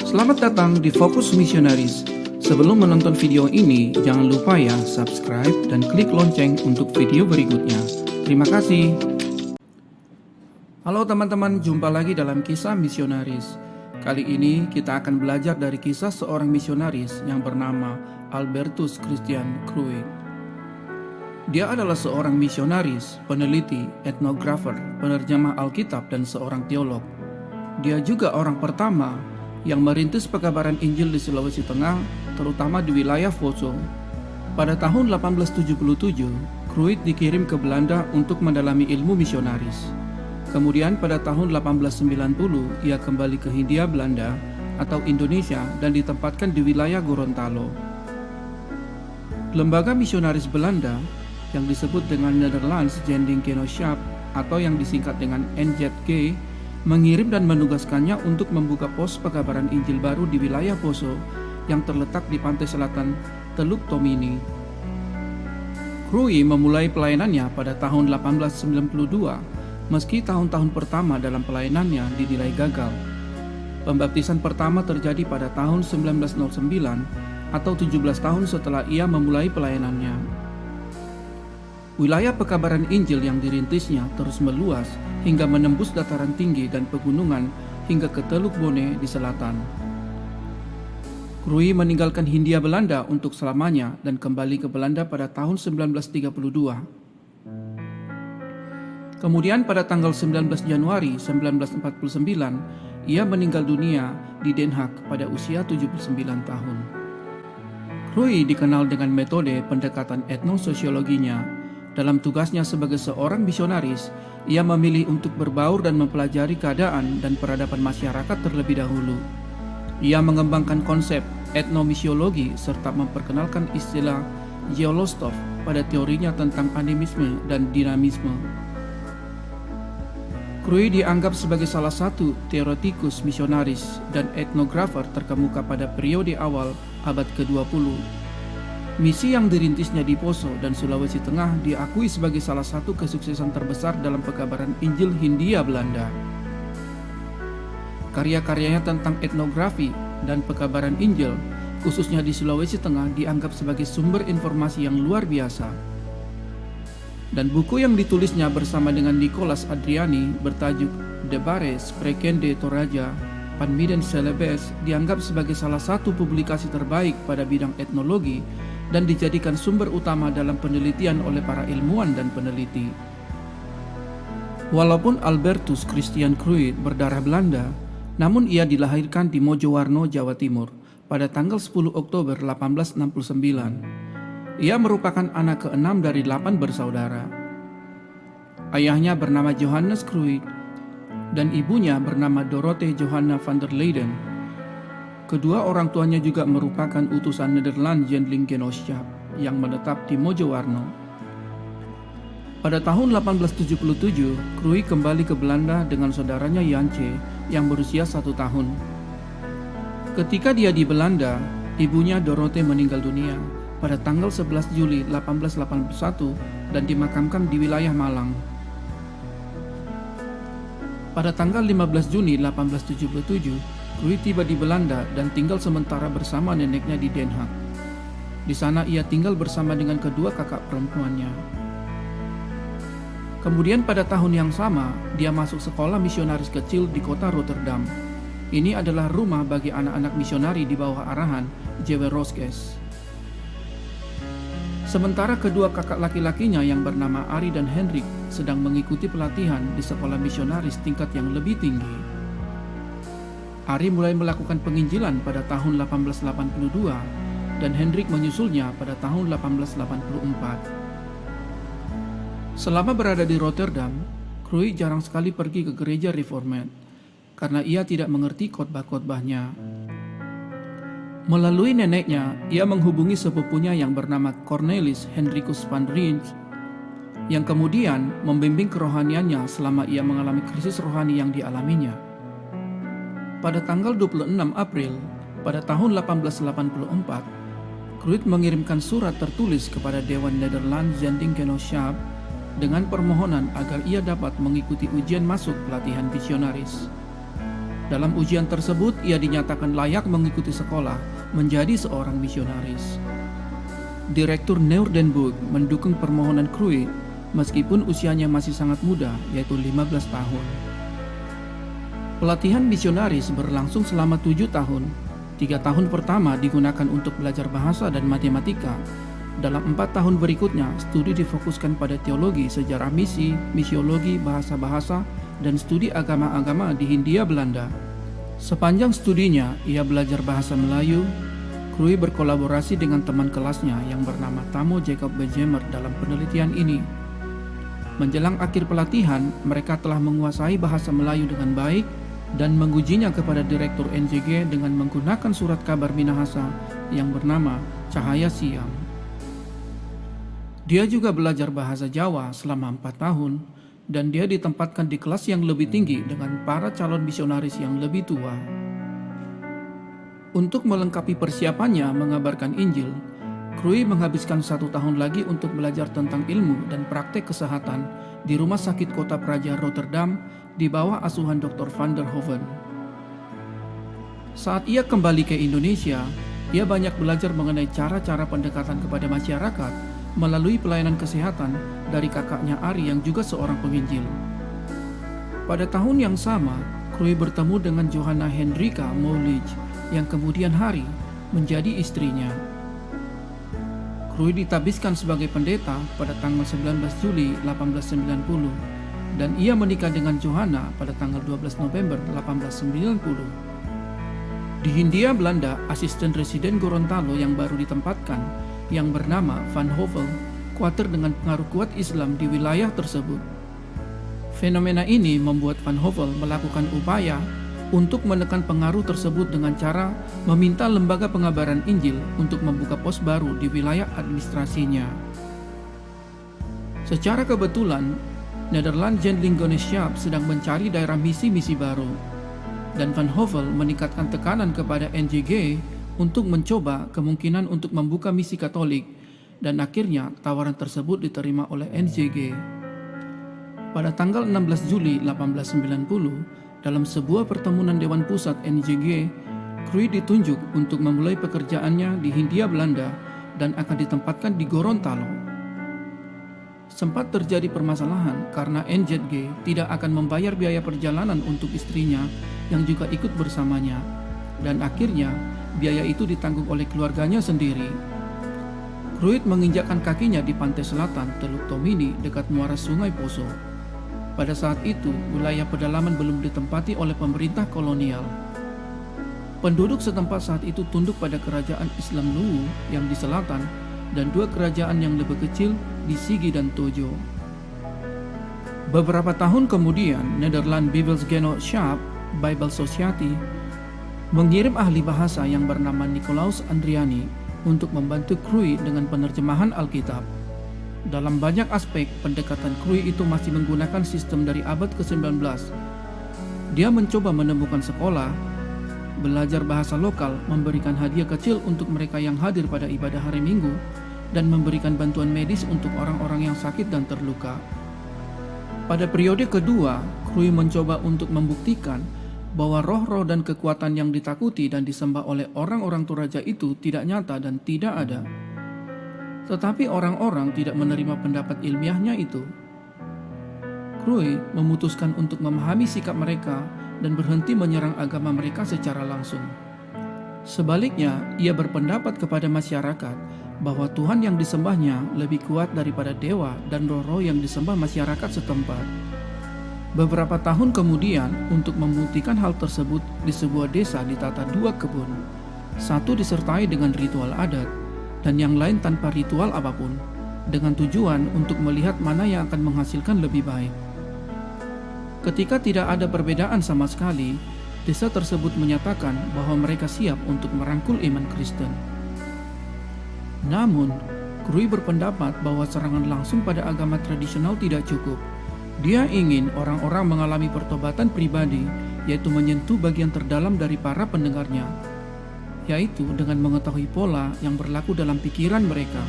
Selamat datang di Fokus Missionaries. Sebelum menonton video ini, jangan lupa ya subscribe dan klik lonceng untuk video berikutnya. Terima kasih. Halo teman-teman, jumpa lagi dalam kisah misionaris. Kali ini kita akan belajar dari kisah seorang misionaris yang bernama Albertus Christian Kruid. Dia adalah seorang misionaris, peneliti, etnografer, penerjemah Alkitab, dan seorang teolog. Dia juga orang pertama yang merintis pekabaran Injil di Sulawesi Tengah, terutama di wilayah Poso. Pada tahun 1877, Kruid dikirim ke Belanda untuk mendalami ilmu misionaris. Kemudian pada tahun 1890, ia kembali ke Hindia Belanda atau Indonesia dan ditempatkan di wilayah Gorontalo. Lembaga misionaris Belanda yang disebut dengan Nederlands Zendingsgenootschap atau yang disingkat dengan NZG mengirim dan menugaskannya untuk membuka pos pekabaran Injil baru di wilayah Poso yang terletak di pantai selatan Teluk Tomini. Kruid memulai pelayanannya pada tahun 1892, meski tahun-tahun pertama dalam pelayanannya dinilai gagal. Pembaptisan pertama terjadi pada tahun 1909 atau 17 tahun setelah ia memulai pelayanannya. Wilayah pekabaran Injil yang dirintisnya terus meluas hingga menembus dataran tinggi dan pegunungan hingga ke Teluk Bone di selatan. Kruid meninggalkan Hindia Belanda untuk selamanya dan kembali ke Belanda pada tahun 1932. Kemudian pada tanggal 19 Januari 1949, ia meninggal dunia di Den Haag pada usia 79 tahun. Kruid dikenal dengan metode pendekatan etnososiologinya. Dalam tugasnya sebagai seorang misionaris, ia memilih untuk berbaur dan mempelajari keadaan dan peradaban masyarakat terlebih dahulu. Ia mengembangkan konsep etnomisiologi serta memperkenalkan istilah Geolostov pada teorinya tentang animisme dan dinamisme. Kruid dianggap sebagai salah satu teoretikus misionaris dan etnografer terkemuka pada periode awal abad ke-20. Misi yang dirintisnya di Poso dan Sulawesi Tengah diakui sebagai salah satu kesuksesan terbesar dalam pekabaran Injil Hindia Belanda. Karya-karyanya tentang etnografi dan pekabaran Injil, khususnya di Sulawesi Tengah, dianggap sebagai sumber informasi yang luar biasa. Dan buku yang ditulisnya bersama dengan Nicholas Adriani bertajuk De Bare Sprekende Toraja Panmiden Celebes dianggap sebagai salah satu publikasi terbaik pada bidang etnologi dan dijadikan sumber utama dalam penelitian oleh para ilmuwan dan peneliti. Walaupun Albertus Christian Kruid berdarah Belanda, namun ia dilahirkan di Mojowarno, Jawa Timur pada tanggal 10 Oktober 1869. Ia merupakan anak ke-6 dari 8 bersaudara. Ayahnya bernama Johannes Kruid dan ibunya bernama Dorothee Johanna van der Leyden. Kedua orang tuanya juga merupakan utusan Nederlands Zendingsgenootschap yang menetap di Mojowarno. Pada tahun 1877, Kruid kembali ke Belanda dengan saudaranya Jantje yang berusia 1 tahun. Ketika dia di Belanda, ibunya Dorothee meninggal dunia pada tanggal 11 Juli 1881 dan dimakamkan di wilayah Malang. Pada tanggal 15 Juni 1877, Kruid tiba di Belanda dan tinggal sementara bersama neneknya di Den Haag. Di sana ia tinggal bersama dengan kedua kakak perempuannya. Kemudian pada tahun yang sama, dia masuk sekolah misionaris kecil di kota Rotterdam. Ini adalah rumah bagi anak-anak misionari di bawah arahan J.W. Roskes. Sementara kedua kakak laki-lakinya yang bernama Ari dan Hendrik sedang mengikuti pelatihan di sekolah misionaris tingkat yang lebih tinggi. Ari mulai melakukan penginjilan pada tahun 1882 dan Hendrik menyusulnya pada tahun 1884. Selama berada di Rotterdam, Kruid jarang sekali pergi ke gereja Reformed karena ia tidak mengerti khotbah-khotbahnya. Melalui neneknya, ia menghubungi sepupunya yang bernama Cornelis Hendrikus van Rins yang kemudian membimbing kerohaniannya selama ia mengalami krisis rohani yang dialaminya. Pada tanggal 26 April pada tahun 1884, Kruid mengirimkan surat tertulis kepada Dewan Nederlands Zendingsgenootschap dengan permohonan agar ia dapat mengikuti ujian masuk pelatihan misionaris. Dalam ujian tersebut, ia dinyatakan layak mengikuti sekolah menjadi seorang misionaris. Direktur Neurdenburg mendukung permohonan Kruit meskipun usianya masih sangat muda, yaitu 15 tahun. Pelatihan misionaris berlangsung selama 7 tahun. 3 tahun pertama digunakan untuk belajar bahasa dan matematika. Dalam 4 tahun berikutnya, studi difokuskan pada teologi, sejarah misi, misiologi, bahasa-bahasa, dan studi agama-agama di Hindia Belanda. Sepanjang studinya, ia belajar bahasa Melayu. Kruit berkolaborasi dengan teman kelasnya yang bernama Tamo Jacob Bejemer dalam penelitian ini. Menjelang akhir pelatihan, mereka telah menguasai bahasa Melayu dengan baik dan mengujinya kepada Direktur NJG dengan menggunakan surat kabar Minahasa yang bernama Cahaya Siang. Dia juga belajar bahasa Jawa selama 4 tahun, dan dia ditempatkan di kelas yang lebih tinggi dengan para calon misionaris yang lebih tua. Untuk melengkapi persiapannya mengabarkan Injil, Kruit menghabiskan 1 tahun lagi untuk belajar tentang ilmu dan praktek kesehatan di Rumah Sakit Kota Praja Rotterdam di bawah asuhan Dr. van der Hoeven. Saat ia kembali ke Indonesia, ia banyak belajar mengenai cara-cara pendekatan kepada masyarakat melalui pelayanan kesehatan dari kakaknya Ari yang juga seorang penginjil. Pada tahun yang sama, Kruit bertemu dengan Johanna Hendrika Moulich yang kemudian hari menjadi istrinya. Kruit ditabiskan sebagai pendeta pada tanggal 19 Juli 1890 dan ia menikah dengan Johanna pada tanggal 12 November 1890. Di Hindia Belanda, asisten residen Gorontalo yang baru ditempatkan yang bernama Van Hovel khawatir dengan pengaruh kuat Islam di wilayah tersebut. Fenomena ini membuat Van Hovel melakukan upaya untuk menekan pengaruh tersebut dengan cara meminta lembaga pengabaran Injil untuk membuka pos baru di wilayah administrasinya. Secara kebetulan, Nederland Zendelingenootschap sedang mencari daerah misi-misi baru, dan Van Hovel meningkatkan tekanan kepada NJG untuk mencoba kemungkinan untuk membuka misi Katolik, dan akhirnya tawaran tersebut diterima oleh NJG. Pada tanggal 16 Juli 1890, dalam sebuah pertemuan Dewan Pusat NJG, Kruit ditunjuk untuk memulai pekerjaannya di Hindia Belanda dan akan ditempatkan di Gorontalo. Sempat terjadi permasalahan karena NJG tidak akan membayar biaya perjalanan untuk istrinya yang juga ikut bersamanya, dan akhirnya biaya itu ditanggung oleh keluarganya sendiri. Kruit menginjakkan kakinya di pantai selatan Teluk Tomini dekat muara Sungai Poso. Pada saat itu, wilayah pedalaman belum ditempati oleh pemerintah kolonial. Penduduk setempat saat itu tunduk pada kerajaan Islam Luwu yang di selatan dan 2 kerajaan yang lebih kecil di Sigi dan Tojo. Beberapa tahun kemudian, Nederland Bijbelsgenootschap Bible Society mengirim ahli bahasa yang bernama Nicolaus Andriani untuk membantu Kruit dengan penerjemahan Alkitab. Dalam banyak aspek, pendekatan Kruit itu masih menggunakan sistem dari abad ke-19. Dia mencoba menemukan sekolah, belajar bahasa lokal, memberikan hadiah kecil untuk mereka yang hadir pada ibadah hari Minggu, dan memberikan bantuan medis untuk orang-orang yang sakit dan terluka. Pada periode kedua, Kruit mencoba untuk membuktikan bahwa roh-roh dan kekuatan yang ditakuti dan disembah oleh orang-orang Toraja itu tidak nyata dan tidak ada. Tetapi orang-orang tidak menerima pendapat ilmiahnya itu. Kruit memutuskan untuk memahami sikap mereka dan berhenti menyerang agama mereka secara langsung. Sebaliknya, ia berpendapat kepada masyarakat bahwa Tuhan yang disembahnya lebih kuat daripada dewa dan roh-roh yang disembah masyarakat setempat. Beberapa tahun kemudian, untuk membuktikan hal tersebut, di sebuah desa ditata 2 kebun. Satu disertai dengan ritual adat, dan yang lain tanpa ritual apapun, dengan tujuan untuk melihat mana yang akan menghasilkan lebih baik. Ketika tidak ada perbedaan sama sekali, desa tersebut menyatakan bahwa mereka siap untuk merangkul iman Kristen. Namun, Kruit berpendapat bahwa serangan langsung pada agama tradisional tidak cukup. Dia ingin orang-orang mengalami pertobatan pribadi, yaitu menyentuh bagian terdalam dari para pendengarnya, yaitu dengan mengetahui pola yang berlaku dalam pikiran mereka.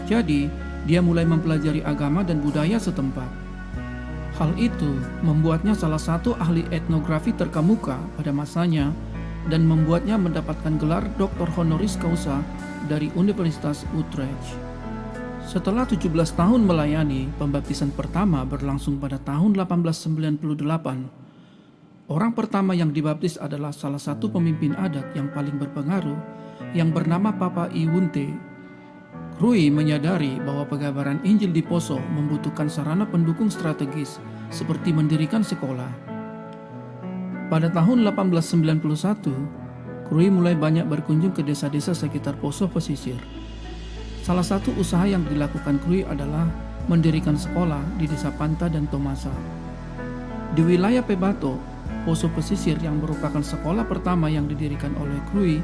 Jadi, dia mulai mempelajari agama dan budaya setempat. Hal itu membuatnya salah satu ahli etnografi terkemuka pada masanya dan membuatnya mendapatkan gelar Doktor Honoris Causa dari Universitas Utrecht. Setelah 17 tahun melayani, pembaptisan pertama berlangsung pada tahun 1898. Orang pertama yang dibaptis adalah salah satu pemimpin adat yang paling berpengaruh yang bernama Papa Iwunte. Krui menyadari bahwa pengabaran Injil di Poso membutuhkan sarana pendukung strategis seperti mendirikan sekolah. Pada tahun 1891, Krui mulai banyak berkunjung ke desa-desa sekitar Poso pesisir. Salah satu usaha yang dilakukan Krui adalah mendirikan sekolah di desa Panta dan Tomasa. Di wilayah Pebato, Poso pesisir yang merupakan sekolah pertama yang didirikan oleh Krui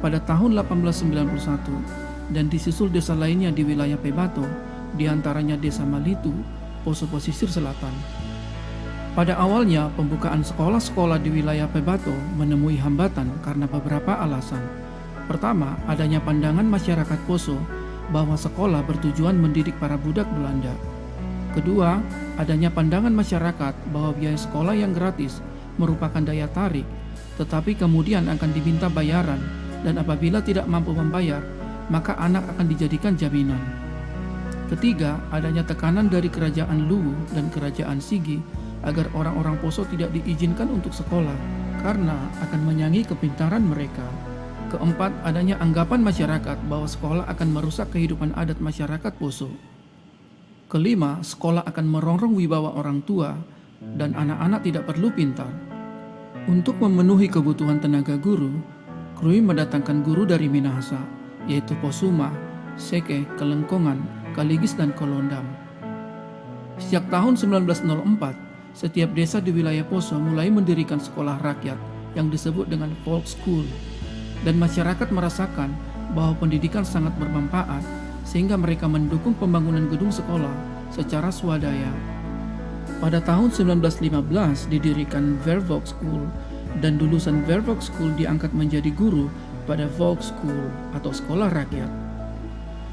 pada tahun 1891 dan disusul desa lainnya di wilayah Pebato, diantaranya desa Malitu, Poso pesisir selatan. Pada awalnya, pembukaan sekolah-sekolah di wilayah Pebato menemui hambatan karena beberapa alasan. Pertama, adanya pandangan masyarakat Poso bahwa sekolah bertujuan mendidik para budak Belanda. Kedua, adanya pandangan masyarakat bahwa biaya sekolah yang gratis merupakan daya tarik, tetapi kemudian akan diminta bayaran, dan apabila tidak mampu membayar, maka anak akan dijadikan jaminan. Ketiga, adanya tekanan dari kerajaan Luwu dan kerajaan Sigi agar orang-orang Poso tidak diizinkan untuk sekolah karena akan menyangi kepintaran mereka. Keempat, adanya anggapan masyarakat bahwa sekolah akan merusak kehidupan adat masyarakat Poso. Kelima, sekolah akan merongrong wibawa orang tua dan anak-anak tidak perlu pintar. Untuk memenuhi kebutuhan tenaga guru, Krui mendatangkan guru dari Minahasa, yaitu Posuma, Seke, Kelengkongan, Kaligis, dan Kolondam. Sejak tahun 1904, setiap desa di wilayah Poso mulai mendirikan sekolah rakyat yang disebut dengan folk school, dan masyarakat merasakan bahwa pendidikan sangat bermanfaat sehingga mereka mendukung pembangunan gedung sekolah secara swadaya. Pada tahun 1915 didirikan Vervolk School dan lulusan Vervolk School diangkat menjadi guru pada Volk School atau sekolah rakyat.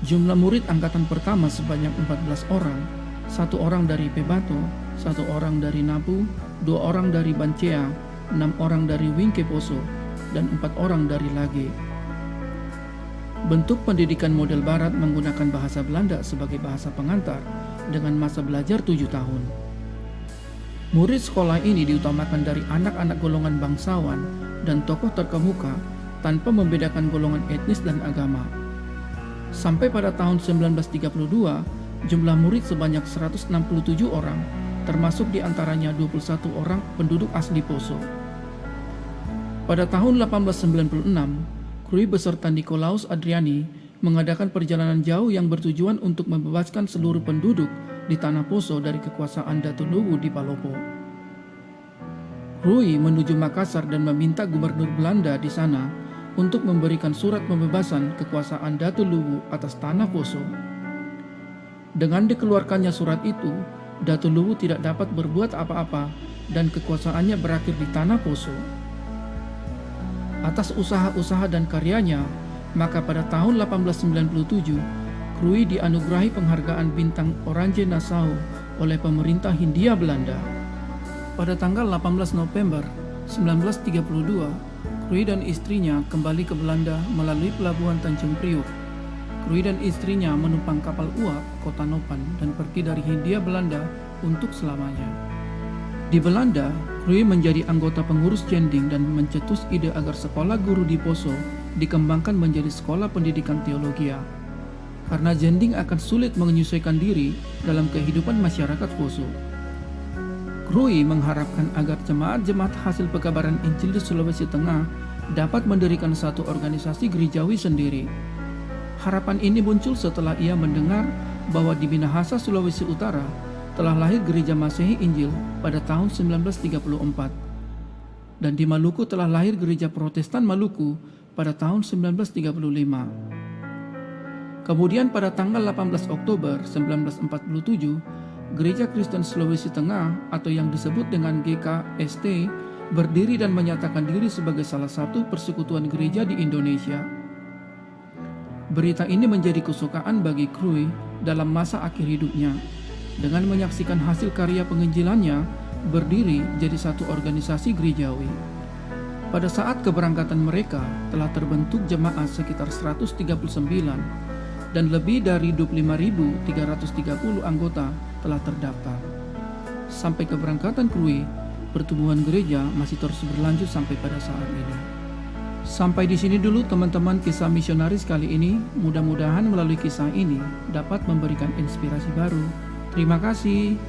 Jumlah murid angkatan pertama sebanyak 14 orang, 1 orang dari Pebato, 1 orang dari Napu, 2 orang dari Bancea, 6 orang dari Wingke Poso, dan 4 orang dari Lage. Bentuk pendidikan model barat menggunakan bahasa Belanda sebagai bahasa pengantar dengan masa belajar 7 tahun. Murid sekolah ini diutamakan dari anak-anak golongan bangsawan dan tokoh terkemuka tanpa membedakan golongan etnis dan agama. Sampai pada tahun 1932, jumlah murid sebanyak 167 orang, termasuk diantaranya 21 orang penduduk asli Poso. Pada tahun 1896, Krui beserta Nikolaus Adriani mengadakan perjalanan jauh yang bertujuan untuk membebaskan seluruh penduduk di tanah Poso dari kekuasaan Datu Luwu di Palopo. Krui menuju Makassar dan meminta gubernur Belanda di sana untuk memberikan surat pembebasan kekuasaan Datu Luwu atas tanah Poso. Dengan dikeluarkannya surat itu, Datu Luwu tidak dapat berbuat apa-apa dan kekuasaannya berakhir di tanah Poso. Atas usaha-usaha dan karyanya, maka pada tahun 1897, Krui dianugerahi penghargaan Bintang Oranje Nassau oleh pemerintah Hindia Belanda. Pada tanggal 18 November 1932, Krui dan istrinya kembali ke Belanda melalui pelabuhan Tanjung Priok. Krui dan istrinya menumpang kapal uap Kota Nopan dan pergi dari Hindia Belanda untuk selamanya. Di Belanda, Krui menjadi anggota pengurus Jending dan mencetus ide agar sekolah guru di Poso dikembangkan menjadi sekolah pendidikan teologia. Karena Jending akan sulit menyesuaikan diri dalam kehidupan masyarakat Poso. Krui mengharapkan agar jemaat-jemaat hasil pekabaran Injil di Sulawesi Tengah dapat mendirikan satu organisasi gerejawi sendiri. Harapan ini muncul setelah ia mendengar bahwa di Minahasa, Sulawesi Utara, telah lahir gereja Masehi Injil pada tahun 1934, dan di Maluku telah lahir gereja Protestan Maluku pada tahun 1935. Kemudian pada tanggal 18 Oktober 1947, Gereja Kristen Sulawesi Tengah atau yang disebut dengan GKST berdiri dan menyatakan diri sebagai salah satu persekutuan gereja di Indonesia. Berita ini menjadi kesukaan bagi Krui dalam masa akhir hidupnya. Dengan menyaksikan hasil karya penginjilannya, berdiri jadi satu organisasi gerejawi. Pada saat keberangkatan mereka, telah terbentuk jemaat sekitar 139 dan lebih dari 25.330 anggota telah terdaftar. Sampai keberangkatan Krui, pertumbuhan gereja masih terus berlanjut sampai pada saat ini. Sampai di sini dulu teman-teman kisah misionaris kali ini. Mudah-mudahan melalui kisah ini dapat memberikan inspirasi baru. Terima kasih.